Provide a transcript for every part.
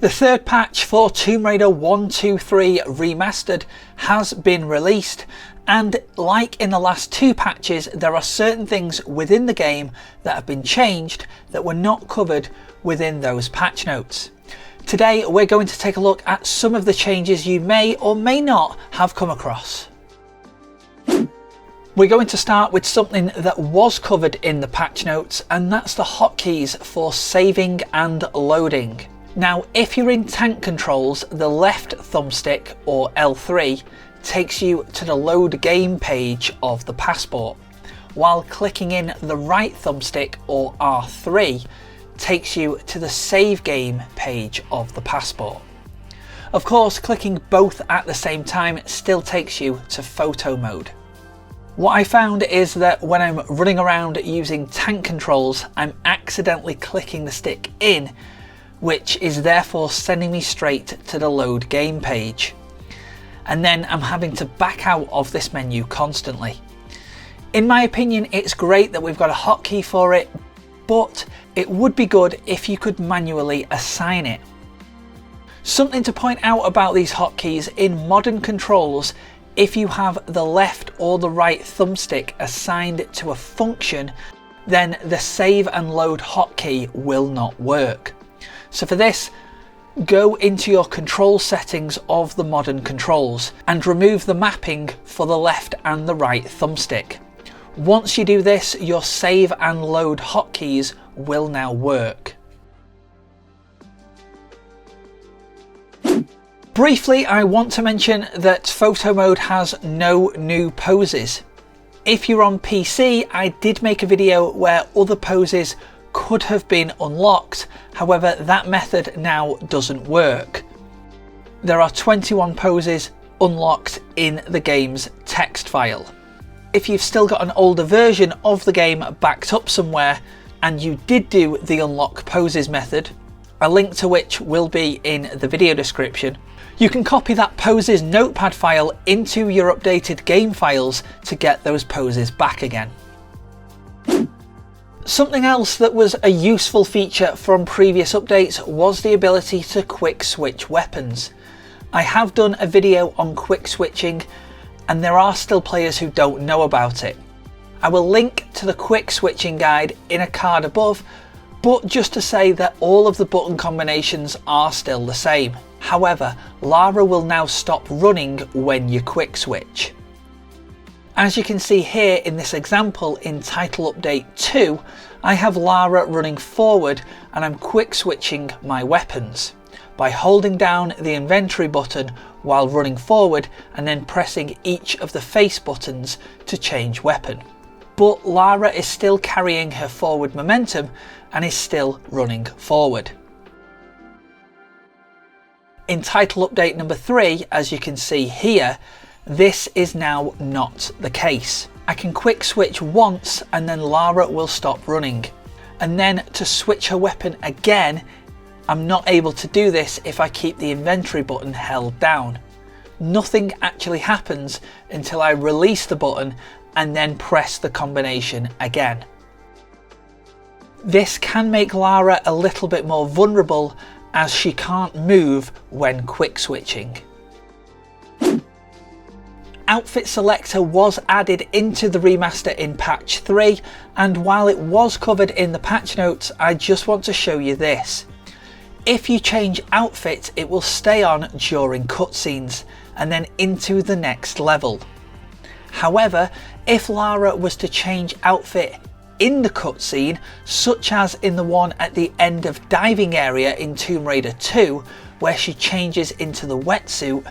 The third patch for Tomb Raider 123 Remastered has been released, and like in the last two patches, there are certain things within the game that have been changed that were not covered within those patch notes. Today we're going to take a look at some of the changes you may or may not have come across. We're going to start with something that was covered in the patch notes, and that's the hotkeys for saving and loading. Now, if you're in tank controls, the left thumbstick, or L3, takes you to the load game page of the passport, while clicking in the right thumbstick, or R3, takes you to the save game page of the passport. Of course, clicking both at the same time still takes you to photo mode. What I found is that when I'm running around using tank controls, I'm accidentally clicking the stick in, which is therefore sending me straight to the load game page. And then I'm having to back out of this menu constantly. In my opinion, it's great that we've got a hotkey for it, but it would be good if you could manually assign it. Something to point out about these hotkeys: in modern controls, if you have the left or the right thumbstick assigned to a function, then the save and load hotkey will not work. So for this, go into your control settings of the modern controls and remove the mapping for the left and the right thumbstick. Once you do this, your save and load hotkeys will now work. Briefly, I want to mention that photo mode has no new poses. If you're on PC, I did make a video where other poses could have been unlocked, however that method now doesn't work. There are 21 poses unlocked in the game's text file. If you've still got an older version of the game backed up somewhere and you did do the unlock poses method, a link to which will be in the video description, you can copy that poses notepad file into your updated game files to get those poses back again. Something else that was a useful feature from previous updates was the ability to quick switch weapons. I have done a video on quick switching, and there are still players who don't know about it. I will link to the quick switching guide in a card above, but just to say that all of the button combinations are still the same. However, Lara will now stop running when you quick switch. As you can see here in this example in Title Update 2, I have Lara running forward and I'm quick switching my weapons by holding down the inventory button while running forward and then pressing each of the face buttons to change weapon. But Lara is still carrying her forward momentum and is still running forward. In Title Update number 3, as you can see here, this is now not the case. I can quick switch once and then Lara will stop running. And then to switch her weapon again, I'm not able to do this if I keep the inventory button held down. Nothing actually happens until I release the button and then press the combination again. This can make Lara a little bit more vulnerable as she can't move when quick switching. Outfit selector was added into the remaster in patch 3, and while it was covered in the patch notes, I just want to show you this. If you change outfit, it will stay on during cutscenes and then into the next level. However, if Lara was to change outfit in the cutscene, such as in the one at the end of diving area in Tomb Raider 2, where she changes into the wetsuit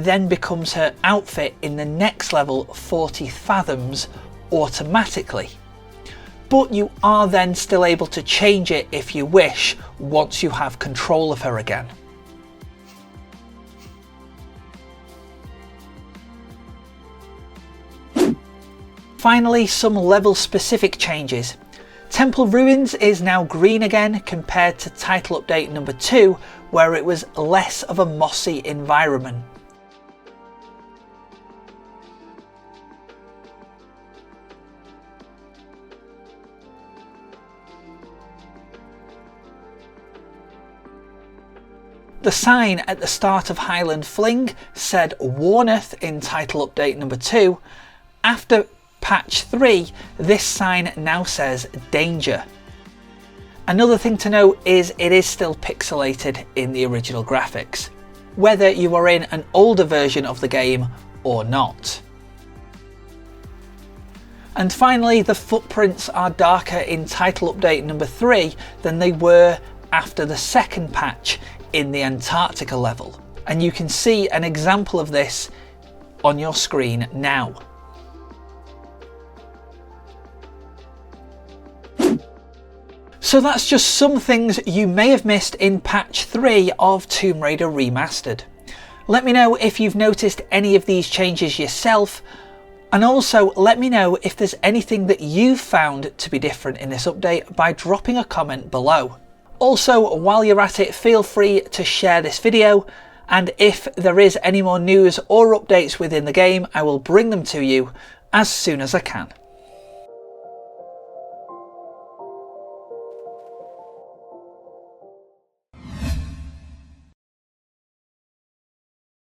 then becomes her outfit in the next level 40 fathoms automatically. But you are then still able to change it if you wish once you have control of her again. Finally, some level specific changes. Temple Ruins is now green again compared to Title Update number 2, where it was less of a mossy environment. The sign at the start of Highland Fling said Warneth in title update number 2. After patch 3, this sign now says Danger. Another thing to note is it is still pixelated in the original graphics, whether you are in an older version of the game or not. And finally, the footprints are darker in title update number 3 than they were after the second patch in the Antarctica level. And you can see an example of this on your screen now. So that's just some things you may have missed in patch 3 of Tomb Raider Remastered. Let me know if you've noticed any of these changes yourself, and also let me know if there's anything that you've found to be different in this update by dropping a comment below. Also, while you're at it, feel free to share this video, and if there is any more news or updates within the game, I will bring them to you as soon as I can.